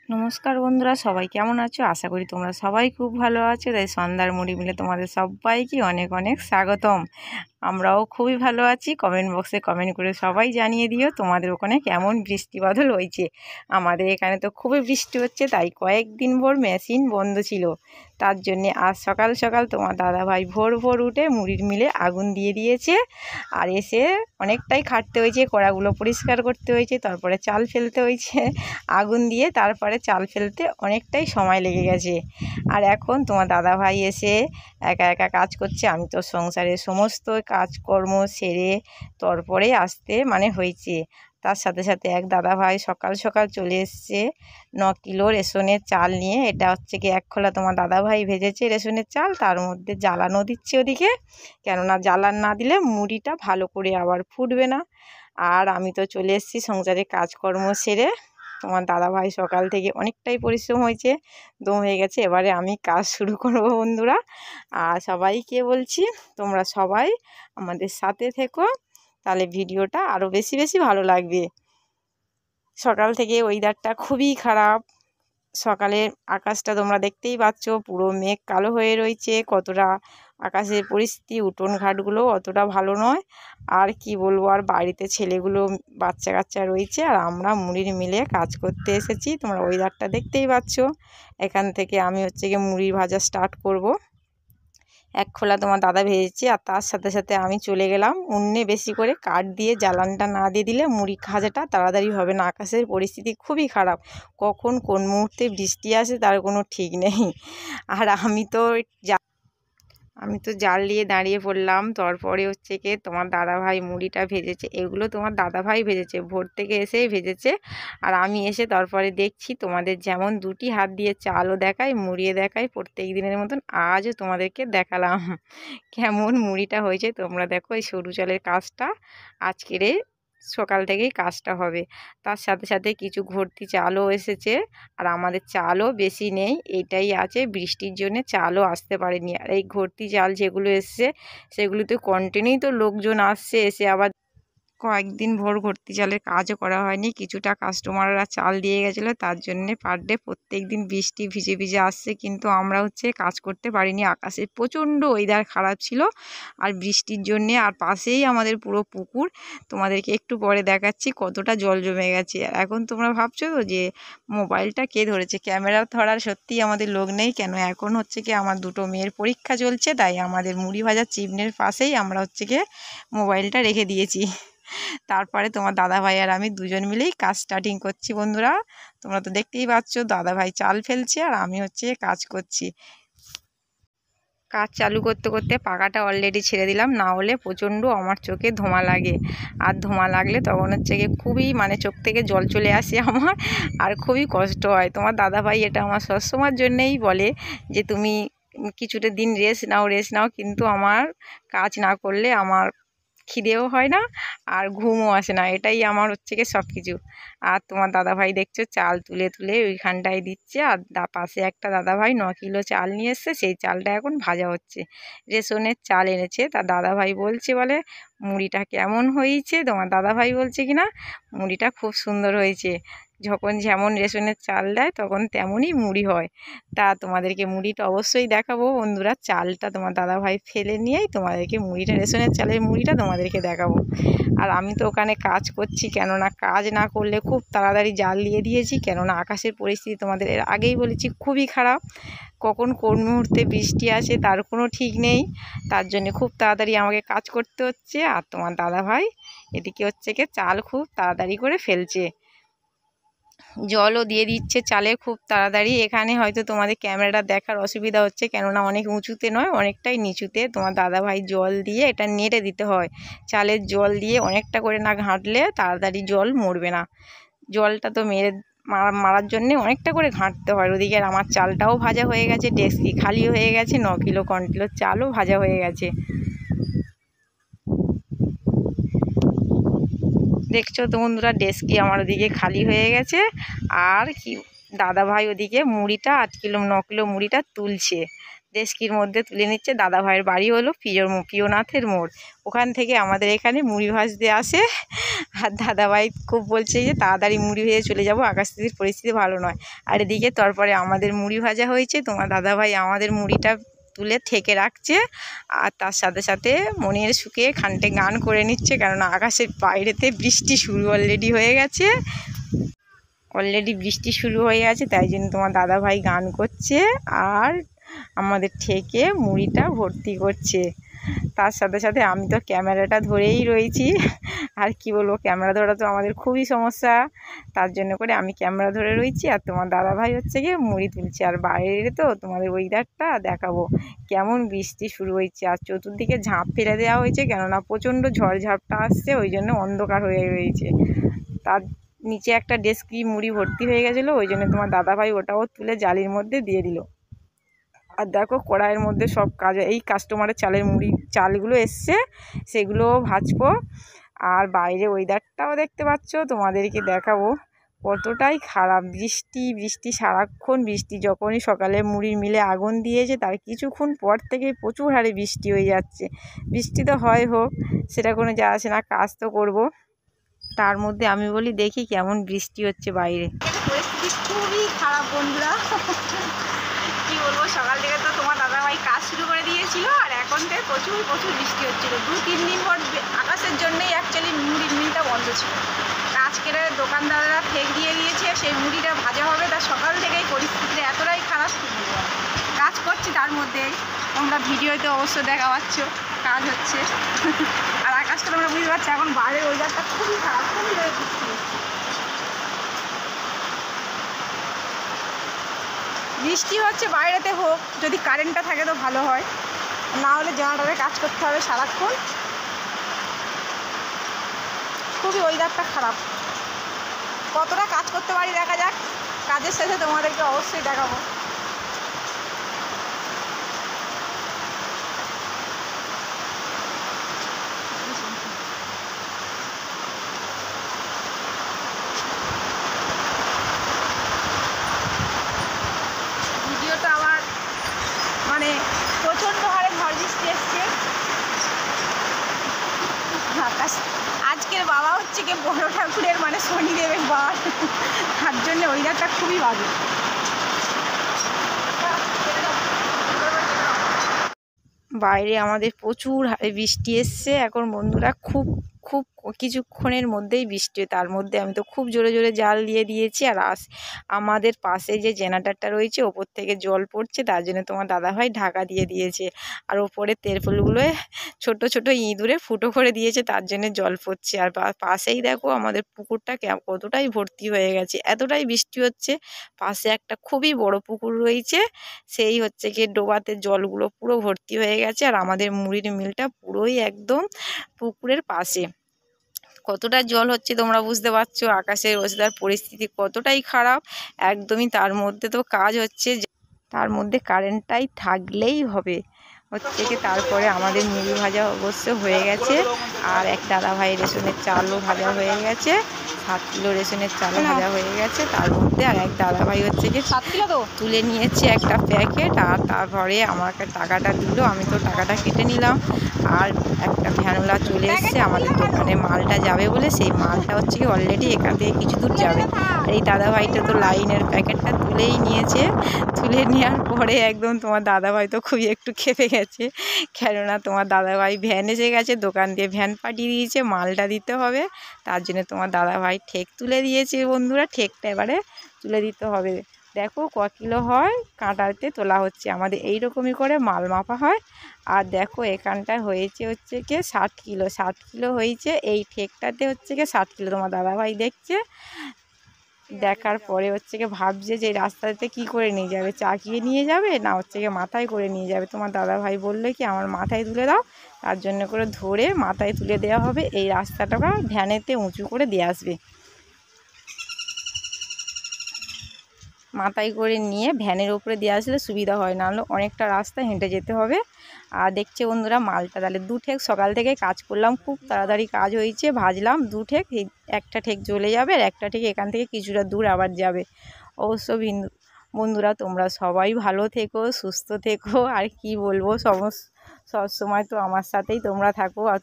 নমস্কার বন্ধুরা, সবাই কেমন আছো? আশা করি তোমরা সবাই খুব ভালো আছো। তাই সন্ধ্যার মুড়ি মিলে তোমাদের সবাইকে অনেক অনেক স্বাগতম। আমরাও খুবই ভালো আছি। কমেন্ট বক্সে কমেন্ট করে সবাই জানিয়ে দিও তোমাদের ওখানে কেমন বৃষ্টি বাদল হয়েছে। আমাদের এখানে তো খুবই বৃষ্টি হচ্ছে, তাই কয়েকদিন ভোর মেশিন বন্ধ ছিল। তার জন্যে আজ সকাল সকাল তোমার দাদাভাই ভোর ভোর উঠে মুড়ির মিলে আগুন দিয়ে দিয়েছে। আর এসে অনেকটাই খাটতে হয়েছে, কড়াগুলো পরিষ্কার করতে হয়েছে, তারপরে চাল ফেলতে হয়েছে। আগুন দিয়ে তারপরে চাল ফেলতে অনেকটাই সময় লেগে গেছে। আর এখন তোমার দাদাভাই এসে একা একা কাজ করছে। আমি তো সংসারের সমস্ত কাজকর্ম সেরে তারপরে আসতে হয়েছে। তার সাথে সাথে এক দাদাভাই সকাল সকাল চলে এসছে 9 কিলো রেশনের চাল নিয়ে। এটা হচ্ছে কি 1 খোলা তোমার দাদাভাই ভেজেছে রেশনের চাল, তার মধ্যে জ্বালানো দিচ্ছে ওদিকে, কেননা জ্বালান না দিলে মুড়িটা ভালো করে আবার ফুটবে না। আর আমি তো চলে এসেছি সংসারে কাজকর্ম সেরে। তোমার দাদাভাই সকাল থেকে অনেকটাই পরিশ্রম হয়েছে, দম হয়ে গেছে। এবারে আমি কাজ শুরু করব বন্ধুরা। আর সবাইকে বলছি তোমরা সবাই আমাদের সাথে থেকো, তাহলে ভিডিওটা আরও বেশি বেশি ভালো লাগবে। সকাল থেকে ওয়েদারটা খুবই খারাপ। সকালের আকাশটা তোমরা দেখতেই পাচ্ছ, পুরো মেঘ কালো হয়ে রয়েছে। কতটা আকাশের পরিস্থিতি, উঠোন ঘাটগুলো অতটা ভালো নয়। আর কি বলবো, আর বাড়িতে ছেলেগুলো বাচ্চা কাচ্চা রয়েছে, আর আমরা মুড়ির মিলে কাজ করতে এসেছি। তোমরা ওয়েদারটা দেখতেই পাচ্ছ। এখান থেকে আমি হচ্ছে গিয়ে মুড়ি ভাজা স্টার্ট করব। 1 খোলা তোমার দাদা ভেজেছে, আর তার সাথে সাথে আমি চলে গেলাম উনুনে বেশি করে কাঠ দিয়ে জ্বালানটা না দিয়ে দিলে মুড়ি ভাজাটা তাড়াতাড়ি হবে না। আকাশের পরিস্থিতি খুবই খারাপ, কখন কোন মুহূর্তে বৃষ্টি আসে তার কোনো ঠিক নেই। আর আমি তো জাল দিয়ে দাঁড়িয়ে পড়লাম। তারপরে হচ্ছে কি তোমার দাদাভাই মুড়িটা ভেজেছে। এগুলো তোমার দাদাভাই ভেজেছে, ভোর থেকে এসেই ভেজেছে। আর আমি এসে তারপরে দেখছি তোমাদের যেমন 2টি হাত দিয়ে চালও দেখাই, মুড়িয়ে দেখাই প্রত্যেক দিনের মতন, আজও তোমাদেরকে দেখালাম কেমন মুড়িটা হয়েছে। তোমরা দেখো, এই সরু চালের কাজটা আজকের সকাল থেকেই কাজটা হবে। তার সাথে সাথে কিছু ঘরতি চালও এসেছে। আর আমাদের চালও বেশি নেই, এটাই আছে, বৃষ্টির জন্য চালও আসতে পারেনি। আর এই ঘরতি চাল যেগুলো এসছে সেগুলোতে কন্টিনিউ তো লোকজন আসছে, এসে আবার কয়েকদিন ভোর ভর্তি চালের কাজও করা হয়নি। কিছুটা কাস্টমাররা চাল দিয়ে গেছিলো, তার জন্যে পার ডে প্রত্যেক দিন বৃষ্টি ভিজে ভিজে আসছে, কিন্তু আমরা কাজ করতে পারিনি। আকাশে প্রচণ্ড ওয়েদার খারাপ ছিল আর বৃষ্টির জন্যে। আর পাশেই আমাদের পুরো পুকুর, তোমাদেরকে একটু পরে দেখাচ্ছি কতটা জল জমে গেছে। এখন তোমরা ভাবছো তো যে মোবাইলটা কে ধরেছে, ক্যামেরা ধরার সত্যিই আমাদের লোক নেই। কেন, এখন কি আমার 2টো মেয়ের পরীক্ষা চলছে, তাই আমাদের মুড়ি ভাজা চিমনের পাশেই আমরা মোবাইলটা রেখে দিয়েছি। তারপরে তোমার দাদাভাই আর আমি দুজন মিলেই কাজ স্টার্টিং করছি বন্ধুরা। তোমরা তো দেখতেই পাচ্ছ, দাদাভাই চাল ফেলছে আর আমি কাজ করছি। কাজ চালু করতে করতে পাখাটা অলরেডি ছেড়ে দিলাম, না হলে প্রচণ্ড আমার চোখে ধোঁয়া লাগে। আর ধোঁয়া লাগলে তখন গিয়ে খুবই চোখ থেকে জল চলে আসে আমার, আর খুবই কষ্ট হয়। তোমার দাদাভাই এটা আমার সবসময়ের জন্যেই বলে যে তুমি কিছুটা দিন রেস্ট নাও, কিন্তু আমার কাজ না করলে আমার খিদেও হয় না আর ঘুমও আসে না। এটাই আমার সব কিছু। আর তোমার দাদাভাই দেখছো চাল তুলে তুলে ওইখানটায় দিচ্ছে। আর পাশে একটা দাদাভাই 9 কিলো চাল নিয়ে এসছে, সেই চালটা এখন ভাজা হচ্ছে। রেশনের চাল এনেছে। তার দাদাভাই বলে মুড়িটা কেমন হয়েছে। তোমার দাদাভাই বলছে কি না, মুড়িটা খুব সুন্দর হয়েছে। যখন যেমন রেশনের চাল দেয় তখন তেমনই মুড়ি হয়। তা তোমাদেরকে মুড়িটা অবশ্যই দেখাবো বন্ধুরা। চালটা তোমার দাদাভাই ফেলে নিয়েই তোমাদেরকে মুড়িটা, রেশনের চালের মুড়িটা তোমাদেরকে দেখাবো। আর আমি তো ওখানে কাজ করছি, কেননা কাজ না করলে খুব তাড়াতাড়ি জাল দিয়ে দিয়েছি। কেননা আকাশের পরিস্থিতি তোমাদের এর আগেই বলেছি খুবই খারাপ, কখন কোন মুহূর্তে বৃষ্টি আসে তার কোনো ঠিক নেই। তার জন্য খুব তাড়াতাড়ি আমাকে কাজ করতে হচ্ছে। আর তোমার দাদাভাই এদিকে চাল খুব তাড়াতাড়ি করে ফেলছে, জলও দিয়ে দিচ্ছে চালে খুব তাড়াতাড়ি। এখানে হয়তো তোমাদের ক্যামেরাটা দেখার অসুবিধা হচ্ছে, কেননা অনেক উঁচুতে নয়, অনেকটাই নিচুতে। তোমার দাদাভাই জল দিয়ে এটা নেড়ে দিতে হয়। চালের জল দিয়ে অনেকটা করে না ঘাঁটলে তাড়াতাড়ি জল মরবে না। জলটা তো মারার জন্যে অনেকটা করে ঘাঁটতে হয়। ওদিকে আমার চালটাও ভাজা হয়ে গেছে, ডেকচি খালি হয়ে গেছে, 9 কিলো কন্ট্রোলের চালও ভাজা হয়ে গেছে। দেখছো তো বন্ধুরা, ডেস্কি আমার ওদিকে খালি হয়ে গেছে। আর কি দাদাভাই ওদিকে মুড়িটা 8 কিলো 9 কিলো মুড়িটা তুলছে। ডেস্কির মধ্যে তুলে নিচ্ছে। দাদা ভাইয়ের বাড়ি হলো প্রিয়নাথের মোড়, ওখান থেকে আমাদের এখানে মুড়ি ভাজতে আসে। আর দাদাভাই খুব বলছে যে তাড়াতাড়ি মুড়ি ভেজে চলে যাব, আকাশস্থিতির পরিস্থিতি ভালো নয়। আর এদিকে তারপরে আমাদের মুড়ি ভাজা হয়েছে, তোমার দাদাভাই আমাদের মুড়িটা তুলে ঠেকে রাখছে। আর তার সাথে সাথে মনের সুখে খানটে গান করে নিচ্ছে, কেননা আকাশের বাইরেতে বৃষ্টি শুরু অলরেডি হয়ে গেছে। তাই জন্য তোমার দাদাভাই গান করছে আর আমাদের ঠেকে মুড়িটা ভর্তি করছে। তার সাথে সাথে আমি তো ক্যামেরাটা ধরেই রয়েছি। আর কি বলবো, ক্যামেরা ধরা তো আমাদের খুবই সমস্যা, তার জন্য করে আমি ক্যামেরা ধরে রয়েছি আর তোমার দাদাভাই হচ্ছে গিয়ে মুড়ি তুলছে। আর বাইরে তো তোমাদের ওয়েদারটা দেখাবো, কেমন বৃষ্টি শুরু হয়েছে। আর চতুর্দিকে ঝাঁপ ফেলে দেওয়া হয়েছে, কেননা প্রচণ্ড ঝড়ঝাপটা আসছে, ওই জন্য অন্ধকার হয়ে রয়েছে। তার নিচে একটা ডেস্কি মুড়ি ভর্তি হয়ে গেছিলো, ওই জন্য তোমার দাদাভাই ওটাও তুলে জালির মধ্যে দিয়ে দিল। আর দেখো কড়াইয়ের মধ্যে সব এই কাস্টমারের চালগুলো এসছে, সেগুলো ভাজবো। আর বাইরে ওয়েদারটাও দেখতে পাচ্ছ, তোমাদেরকে দেখাবো কতটাই খারাপ। বৃষ্টি সারাক্ষণ বৃষ্টি। যখনই সকালে মুড়ির মিলে আগুন দিয়েছে তার কিছুক্ষণ পর থেকে প্রচুর হারে বৃষ্টি হয়ে যাচ্ছে। বৃষ্টি তো হোক, সেটা কোনো যায় আসে না, কাজ তো করবো। তার মধ্যে আমি বলি দেখি কেমন বৃষ্টি হচ্ছে বাইরে। পরিস্থিতি খুবই খারাপ বন্ধুরা, কি বলবো। সকাল থেকে তো তোমার দাদাভাই কাজ শুরু করে দিয়েছিল, আর এখন থেকে প্রচুর বৃষ্টি হচ্ছিল। 2-3 দিন পর আকাশের জন্যই অ্যাকচুয়ালি মুড়ির মিলটা বন্ধ ছিল। আজকের দোকানদাররা ঠেক দিয়ে দিয়েছে, সেই মুড়িটা ভাজা হবে। তার সকাল থেকেই পরিস্থিতিটা এতটাই খারাপ, কাজ করছি। তার মধ্যে তোমরা ভিডিওতে অবশ্য দেখা পাচ্ছ কাজ হচ্ছে। আর আকাশটা তোমরা বুঝতে পারছো, এখন বাইরের ওয়েদারটা খুবই খারাপ, খুবই বৃষ্টি হচ্ছে। বাইরেতে হোক, যদি কারেন্টটা থাকে তো ভালো হয়, না হলে জেনারেটারে কাজ করতে হবে সারাক্ষণ। খুবই ওয়েদারটা খারাপ, কতটা কাজ করতে পারি দেখা যাক। কাজের শেষে তোমাদেরকে অবশ্যই দেখাবো। ভিডিওটা আবার মানে প্রচণ্ড হারে ঝড় বৃষ্টি এসছে। আকাশ আজকের বাবা হচ্ছে কি বড় ঠাকুরের মানে শনিদেবের বার, তার জন্য ওয়েদারটা খুবই বাজে। বাইরে আমাদের প্রচুর হারে বৃষ্টি এসছে এখন বন্ধুরা, খুব কিছুক্ষণের মধ্যেই বৃষ্টি। তার মধ্যে আমি তো খুব জোরে জাল দিয়ে দিয়েছি। আর আমাদের পাশে যে জেনারেটরটা রয়েছে ওপর থেকে জল পড়ছে, তার জন্য তোমার দাদাভাই ঢাকা দিয়ে দিয়েছে। আর ওপরে তেরপলগুলোয় ছোট ইঁদুরে ফুটো করে দিয়েছে, তার জন্য জল পড়ছে। আর পাশেই দেখো আমাদের পুকুরটা কতটাই ভর্তি হয়ে গেছে, এতটাই বৃষ্টি হচ্ছে। পাশে একটা খুবই বড় পুকুর রয়েছে, সেই হচ্ছে গিয়ে ডোবাতে জলগুলো পুরো ভর্তি হয়ে গেছে। আর আমাদের মুড়ির মিলটা পুরোই একদম পুকুরের পাশে। কতটা জল হচ্ছে তোমরা বুঝতে পারছো, আকাশের ওয়েদার পরিস্থিতি কতটাই খারাপ একদমই। তার মধ্যে তো কাজ হচ্ছে, তার মধ্যে কারেন্টটাই থাকলেই হবে হচ্ছে কি। তারপরে আমাদের মুড়ি ভাজা অবশ্য হয়ে গেছে। আর এক দাদাভাই রেশনের চালও ভাজা হয়ে গেছে, 7 কিলো রেশনের চালও ভাজা হয়ে গেছে। তার মধ্যে আর এক দাদাভাই হচ্ছে কি 7 কিলো তো তুলে নিয়েছে একটা প্যাকেট। আর তারপরে আমাকে টাকাটা দিল, আমি তো টাকাটা কেটে নিলাম। আর একটা ভ্যানওয়ালা চলে এসছে আমাদের দোকানে মালটা যাবে বলে, সেই মালটা হচ্ছে কি অলরেডি এখান থেকে কিছু দূর যাবে। আর এই দাদাভাইটা তো লাইনের প্যাকেটটা তুলেই নিয়েছে। তুলে নেওয়ার পরে একদম তোমার দাদাভাই তো খুবই একটু খেপে গেছে, কেননা তোমার দাদাভাই ভ্যান এসে গেছে, দোকান দিয়ে ভ্যান পাঠিয়ে দিয়েছে, মালটা দিতে হবে। তার জন্য তোমার দাদাভাই ঠেক তুলে দিয়েছে বন্ধুরা, ঠেকটা এবারে তুলে দিতে হবে। দেখো ক কিলো হয়, কাঁটাতে তোলা হচ্ছে। আমাদের এই রকমই করে মাল মাপা হয়। আর দেখো এখানটায় হয়েছে হচ্ছে কি 60 কিলো হয়েছে। এই ঠেকটাতে হচ্ছে কি 60 কিলো। তোমার দাদাভাই দেখছে, দেখার পরে হচ্ছে কি ভাবছে যে রাস্তাতে কি করে নিয়ে যাবে, চাকিয়ে নিয়ে যাবে না হচ্ছে কি মাথায় করে নিয়ে যাবে। তোমার দাদাভাই বললে কি আমার মাথায় তুলে দাও, তার জন্য করে ধরে মাথায় তুলে দেওয়া হবে। এই রাস্তাটা ভ্যানেতে উঁচু করে দিয়ে আসবে, মাথায় করে নিয়ে ভ্যানের উপরে দিয়ে আসলে সুবিধা হয়, নাহলে অনেকটা রাস্তা হেঁটে যেতে হবে। আর দেখছে বন্ধুরা মালটা তাহলে 2 ঠেক সকাল থেকে কাজ করলাম, খুব তাড়াতাড়ি কাজ হয়েছে। ভাজলাম 2 ঠেক, একটা ঠেক জ্বলে যাবে আর একটা ঠেক এখান থেকে কিছুটা দূর আবার যাবে। অবশ্য বন্ধুরা তোমরা সবাই ভালো থেকো, সুস্থ থেকো। আর কি বলবো, সবসময় তো আমার সাথেই তোমরা থাকো, আর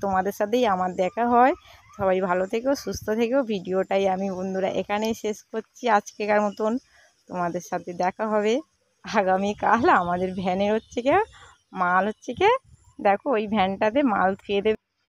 তোমাদের সাথেই আমার দেখা হয়। সবাই ভালো থেকো, সুস্থ থেকো। ভিডিওটাই আমি বন্ধুরা এখানেই শেষ করছি আজকেকার মতন। তোমাদের সাথে দেখা হবে আগামীকাল। আমাদের ভ্যানের হচ্ছে মাল হচ্ছে দেখো ওই ভ্যানটাতে মাল থুয়ে দেবে।